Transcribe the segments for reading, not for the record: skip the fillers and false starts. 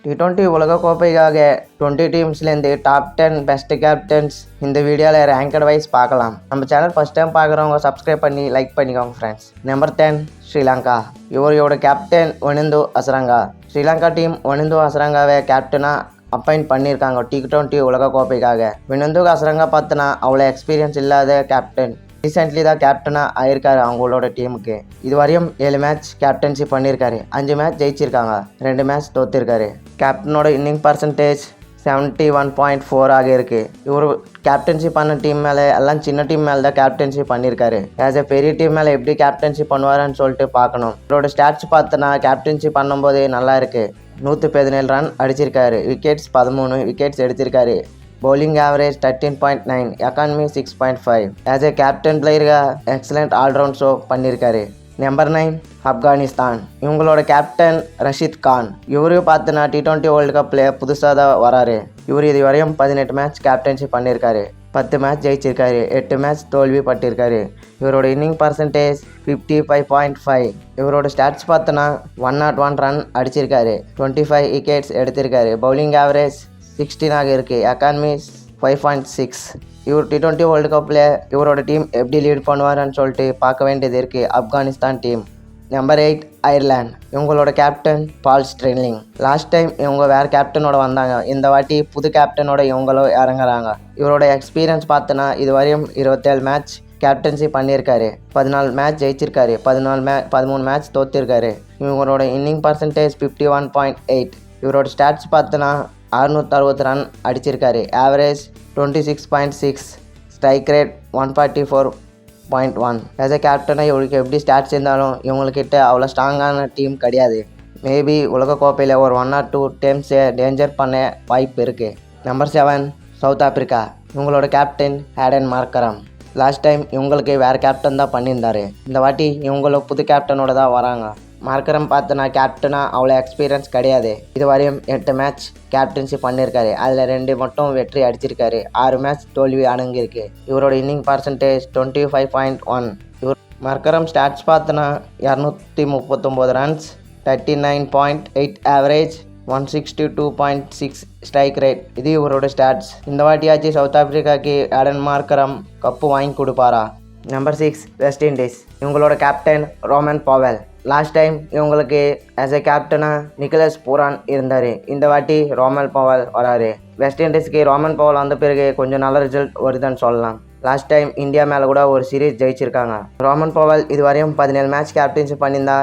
T20 உலகக்கோப்பைக்காக 20 டீம்ஸ்லேருந்து top 10 best captains இந்த வீடியோவில் ranked wise பார்க்கலாம். நம்ம சேனல் ஃபஸ்ட் டைம் பார்க்குறவங்க சப்ஸ்கிரைப் பண்ணி லைக் பண்ணிக்கோங்க ஃப்ரெண்ட்ஸ். நம்பர் 10 ஸ்ரீலங்கா. இவரோட கேப்டன் வனிந்து ஹசரங்கா. ஸ்ரீலங்கா டீம் வனிந்து ஹசரங்காவை கேப்டனாக அப்பாயிண்ட் பண்ணியிருக்காங்க T20 உலகக்கோப்பைக்காக. வனிந்து ஹசரங்கா பார்த்தனா அவ்வளோ எக்ஸ்பீரியன்ஸ் இல்லாத கேப்டன். ரீசெண்ட்லி தான் கேப்டனாக ஆயிருக்காரு அவங்களோட டீமுக்கு. இதுவரையும் 7 மேட்ச் கேப்டன்ஷிப் பண்ணியிருக்காரு. 5 மேட்ச் ஜெயிச்சிருக்காங்க, 2 மேட்ச் தோற்றிருக்காரு. கேப்டனோட இன்னிங் பர்சன்டேஜ் 71.4 ஆக இருக்குது. இவர் கேப்டன்ஷிப் பண்ண டீம் மேலே எல்லாம் சின்ன டீம் மேலே தான் கேப்டன்ஷிப் பண்ணியிருக்காரு. ஆஸ் எ பெரிய டீம் மேலே எப்படி கேப்டன்ஷிப் பண்ணுவாருன்னு சொல்லிட்டு பார்க்கணும். இவரோட ஸ்டாட்ஸ் பார்த்தோன்னா கேப்டன்ஷிப் பண்ணும்போதே நல்லா இருக்குது. 117 ரன் அடிச்சிருக்காரு, விக்கெட்ஸ் 13 விக்கெட்ஸ் எடுத்திருக்காரு. bowling average 13.9, economy 6.5. as a captain பிளேயராக எக்ஸலண்ட் ஆல்ரவுண்ட் ஷோ பண்ணியிருக்காரு. நம்பர் 9 ஆப்கானிஸ்தான். இவங்களோட கேப்டன் ரஷீத் கான். இவரு பார்த்தனா T20 வேர்ல்டு கப்பில் புதுசாக தான் வராரு. இவர் இது வரையும் 18 மேட்ச் கேப்டன்ஷிப் பண்ணியிருக்காரு. 10 மேட்ச் ஜெயிச்சிருக்காரு, 8 மேட்ச் தோல்வி பட்டிருக்காரு. இவரோட இன்னிங் பர்சன்டேஜ் 55.5. இவரோட ஸ்டாட்ஸ் பார்த்தனா 101 ரன் அடிச்சிருக்காரு, 25 விக்கெட்ஸ் எடுத்திருக்காரு. பவுலிங் ஆவரேஜ் 16 ஆக இருக்குது, எக்கானமி 5.6. இவர் T20 வேர்ல்டு கப்பில் இவரோட டீம் எப்படி லீட் பண்ணுவாருன்னு சொல்லிட்டு பார்க்க வேண்டியது இருக்குது. ஆப்கானிஸ்தான் டீம். Number 8 Ireland. இவங்களோட கேப்டன் பால் ஸ்ட்ரென்லிங். லாஸ்ட் டைம் இவங்க வேறு கேப்டனோட வந்தாங்க, இந்த வாட்டி புது கேப்டனோட இவங்களும் இறங்குறாங்க. இவரோட எக்ஸ்பீரியன்ஸ் பார்த்தோன்னா இதுவரையும் 27 மேட்ச் கேப்டன்ஷிப் பண்ணியிருக்காரு, 14 மேட்ச் ஜெயிச்சிருக்காரு, 13 மேட்ச் தோற்றிருக்காரு. இவங்களோட இன்னிங் பர்சன்டேஜ் 51.8. இவரோட ஸ்டாட்ஸ் பார்த்தோன்னா 660 ரன் அடிச்சிருக்காரு, average 26.6, strike rate 144.1. As a கேப்டனாக இவங்களுக்கு எப்படி ஸ்டாட்ஸ் இருந்தாலும் இவங்கக்கிட்ட அவ்வளோ ஸ்ட்ராங்கான டீம் கிடையாது. மேபி உலகக்கோப்பையில் ஒரு 1 or 2 டைம்ஸை டேஞ்சர் பண்ண வாய்ப்பு இருக்குது. Number 7 South Africa. இவங்களோட captain Aiden Markram. Last time இவங்களுக்கு வேறு கேப்டன் தான் பண்ணியிருந்தார், இந்த வாட்டி இவங்களும் புது கேப்டனோட தான் வராங்க. மார்க்கரம் பார்த்தனா கேப்டனாக அவ்வளோ எக்ஸ்பீரியன்ஸ் கிடையாது. இது வரையும் 8 மேட்ச் கேப்டன்ஷிப் பண்ணியிருக்காரு, அதில் 2 மட்டும் வெற்றி அடிச்சிருக்காரு, 6 மேட்ச் தோல்வி அடங்கியிருக்கு. இவரோட இன்னிங் பர்சன்டேஜ் 25.1. இவர் மார்க்கரம் ஸ்டாட்ஸ் பார்த்தனா 239 ரன்ஸ், 39.8 ஆவரேஜ், 162.6 ஸ்ட்ரைக் ரேட். இது இவரோட ஸ்டாட்ஸ். இந்த வாட்டியாச்சு சவுத் ஆப்பிரிக்காவுக்கு ஹேடன் மார்க்கரம் கப்பு வாங்கி கொடுப்பாரா? Number 6 West Indies. இவங்களோட captain Rovman Powell. Last time இவங்களுக்கு ஆஸ் எ கேப்டனாக நிக்கலஸ் பூரான் இருந்தார், இந்த வாட்டி ரோமன் பாவெல் வராரு. வெஸ்ட் இண்டீஸ்க்கு ரோமன் பாவெல் வந்த பிறகு கொஞ்சம் நல்ல ரிசல்ட் வருதுன்னு சொல்லலாம். லாஸ்ட் டைம் இந்தியா மேலே கூட ஒரு சீரீஸ் ஜெயிச்சிருக்காங்க. ரோமன் பாவெல் இதுவரையும் 17 மேட்ச் கேப்டன்ஷிப் பண்ணியிருந்தா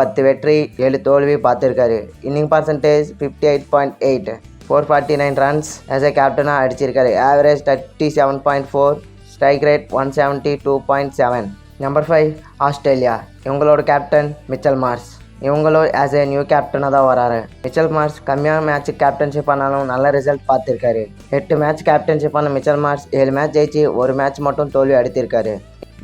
10 வெற்றி 7 தோல்வி பார்த்துருக்காரு. Winning percentage 58.8, 449 runs as a கேப்டனாக அடிச்சிருக்காரு, average 37.4, strike rate 172.7. Number 5 Australia. இவங்களோட கேப்டன் மிச்சல் மார்ஷ். இவங்களும் ஆஸ் ஏ நியூ கேப்டனாக தான் வராரு. மிச்சல் மார்ஷ் கம்மியான மேட்ச் கேப்டன்ஷிப் பண்ணாலும் நல்ல ரிசல்ட் பார்த்துருக்காரு. 8 மேட்ச் கேப்டன்ஷிப் பண்ண மிச்சல் மார்ஷ் 7 மேட்ச் ஜெயிச்சு 1 மேட்ச் மட்டும் தோல்வி அடித்திருக்காரு.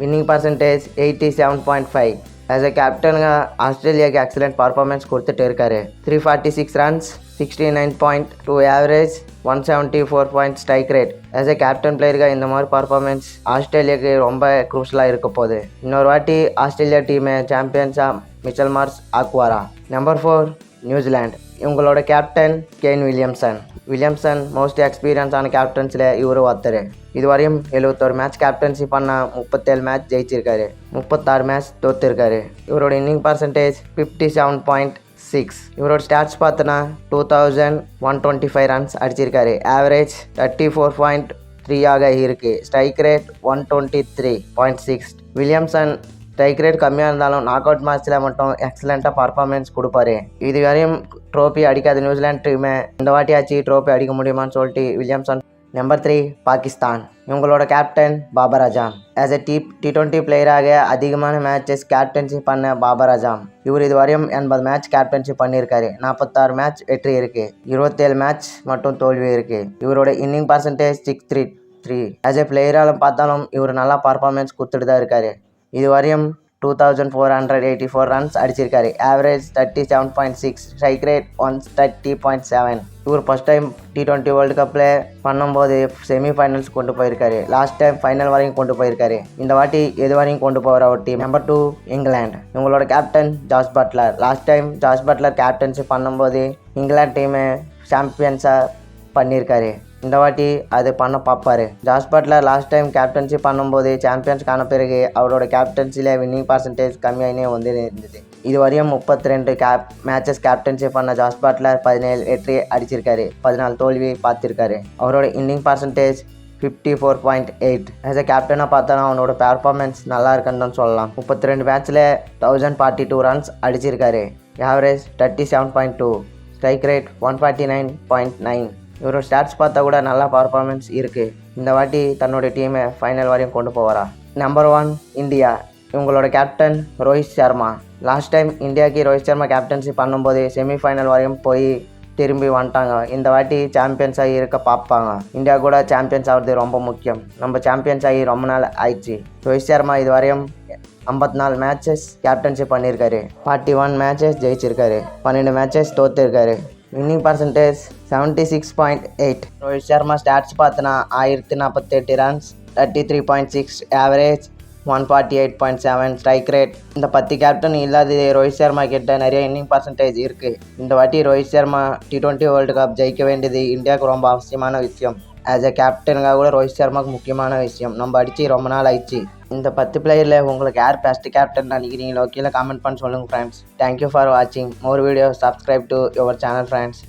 Winning percentage 87.5. ஆஸ் எ கேப்டனுங்க ஆஸ்திரேலியாவுக்கு எக்ஸலண்ட் பர்ஃபார்மன்ஸ் கொடுத்துட்டு இருக்காரு. 346 runs, 69.2 average, 174 strike rate. As a captain பிளேயருக்கு இந்த மாதிரி பர்ஃபார்மன்ஸ் ஆஸ்திரேலியாவுக்கு ரொம்ப குரூஷலாக இருக்க போகுது. இன்னொரு வாட்டி ஆஸ்திரேலியா டீமை சாம்பியன்ஸாக மிச்சல் மார்ஷ் ஆக்குவாரா? Number 4 New Zealand. இவங்களோட கேப்டன் கேன் வில்லியம்சன் மோஸ்ட் எக்ஸ்பீரியன்ஸான கேப்டன்ஸில் இவரு ஒருத்தர். இதுவரையும் 71 மேட்ச் கேப்டன்ஷிப் பண்ணால் 37 மேட்ச் ஜெயிச்சிருக்காரு, 36 மேட்ச் தோற்றிருக்காரு. இவரோட இன்னிங் பர்சன்டேஜ் 57.6. இவரோட ஸ்டாட்ஸ் பார்த்தோன்னா 2125 ரன்ஸ் அடிச்சிருக்காரு, ஆவரேஜ் 34.3 ஆக இருக்குது, strike rate 123.6. Williamson strike rate கம்மியாக இருந்தாலும் நாக் அவுட் மேட்ச்சில் மட்டும் எக்ஸலண்ட்டாக பர்ஃபார்மன்ஸ் கொடுப்பாரு. இது வரையும் ட்ரோஃபி அடிக்காத நியூசிலாந்து டீமை இந்த வாட்டியாச்சு ட்ரோஃபி அடிக்க முடியுமான்னு சொல்லிட்டு வில்லியம்சன். நம்பர் 3 பாகிஸ்தான். இவங்களோட captain Babar Azam. As a T20 பிளேயராக அதிகமான மேட்சஸ் கேப்டன்ஷிப் பண்ண பாபர் அஜாம். இவர் இதுவரையும் 80 மேட்ச் கேப்டன்ஷிப் பண்ணியிருக்காரு, 46 மேட்ச் வெற்றி இருக்குது, 27 மேட்ச் மட்டும் தோல்வி இருக்குது. இவரோட இன்னிங் பர்சன்டேஜ் 633. ஆஸ் எ பிளேயரால் பார்த்தாலும் இவர் நல்லா பர்ஃபார்மன்ஸ் கொடுத்துட்டு தான் இருக்காரு. இதுவரையும் 2484 ரன்ஸ் அடிச்சிருக்காரு. Average 37.6, strike rate 130.7. இவர் ஃபர்ஸ்ட் டைம் T20 வேர்ல்டு கப்பில் பண்ணும்போது செமிஃபைனல்ஸ் கொண்டு போயிருக்காரு. லாஸ்ட் டைம் ஃபைனல் வரைக்கும் கொண்டு போயிருக்காரு. இந்த வாட்டி எது வரைக்கும் கொண்டு போகிற ஒரு டீம். Number 2 England. இவங்களோட captain Jos Buttler. Last time Jos Buttler captainship பண்ணும்போது இங்கிலாந்து டீமை சாம்பியன்ஸாக பண்ணியிருக்காரு. இந்த வாட்டி அது பண்ண பார்ப்பாரு. Jos Buttler last time captainship பண்ணும்போது சாம்பியன்ஸ் காண பிறகு அவரோட கேப்டன்சியில் வின்னிங் பர்சன்டேஜ் கம்மியாகினே வந்து இருந்தது. இது வரையும் 32 மேட்சஸ் கேப்டன்ஷிப் பண்ண ஜாஸ் பட்லர் 17 வெற்றி அடிச்சிருக்காரு, 14 தோல்வி பார்த்துருக்காரு. அவரோட இன்னிங் பர்சன்டேஜ் 54.8. ஆஸ் அ கேப்டனாக பார்த்தோன்னா அவனோட பெர்ஃபார்மன்ஸ் நல்லா இருக்குன்னு தான் சொல்லலாம். 32 மேட்ச்சில் 1042 ரன்ஸ் அடிச்சிருக்காரு. Average 37.2, strike rate 149.9. இவரோட ஸ்டாட்ஸ் பார்த்தா கூட நல்லா பர்ஃபார்மன்ஸ் இருக்குது. இந்த வாட்டி தன்னோட டீமை ஃபைனல் வரையும் கொண்டு போவாரா. Number 1 India. இவங்களோட captain Rohit Sharma. Last time இந்தியாவுக்கு ரோஹித் சர்மா கேப்டன்ஷிப் பண்ணும்போது செமிஃபைனல் வரையும் போய் திரும்பி வந்துட்டாங்க. இந்த வாட்டி சாம்பியன்ஸாக இருக்க பார்ப்பாங்க. இந்தியா கூட சாம்பியன்ஸ் ஆகிறது ரொம்ப முக்கியம். நம்ம சாம்பியன்ஸ் ஆகி ரொம்ப நாள் ஆயிடுச்சு. ரோஹித் சர்மா இது வரையும் 54 மேட்சஸ் கேப்டன்ஷிப் பண்ணியிருக்காரு. 41 மேட்சஸ் ஜெயிச்சிருக்காரு, 12 மேட்சஸ் தோற்றுருக்காரு. Winning percentage 76.8. Rohit Sharma stats பார்த்தோன்னா 1048 ரன்ஸ், 33.6, ஆவரேஜ் 148.7, ஸ்ட்ரைக் ரேட். இந்த 10 கேப்டன் இல்லாத ரோஹித் சர்மா கிட்ட நிறைய இன்னிங் பர்சன்டேஜ் இருக்குது. இந்த வாட்டி Rohit Sharma T20 world cup ஜெயிக்க வேண்டியது இந்தியாவுக்கு ரொம்ப அவசியமான விஷயம். ஆஸ் அ கேப்டனுக்காக கூட ரோஹித் சர்மாவுக்கு முக்கியமான விஷயம். நம்ம அடித்து ரொம்ப நாள் ஆயிடுச்சு. இந்த 10 பிளேயரில் உங்களுக்கு யார் பெஸ்ட் கேப்டன் நினைக்கிறீங்களோ கீழே காமெண்ட் பண்ணி சொல்லுங்கள் ஃப்ரெண்ட்ஸ். தேங்க்யூ ஃபார் வாட்சிங் மோர் video. Subscribe to your channel friends.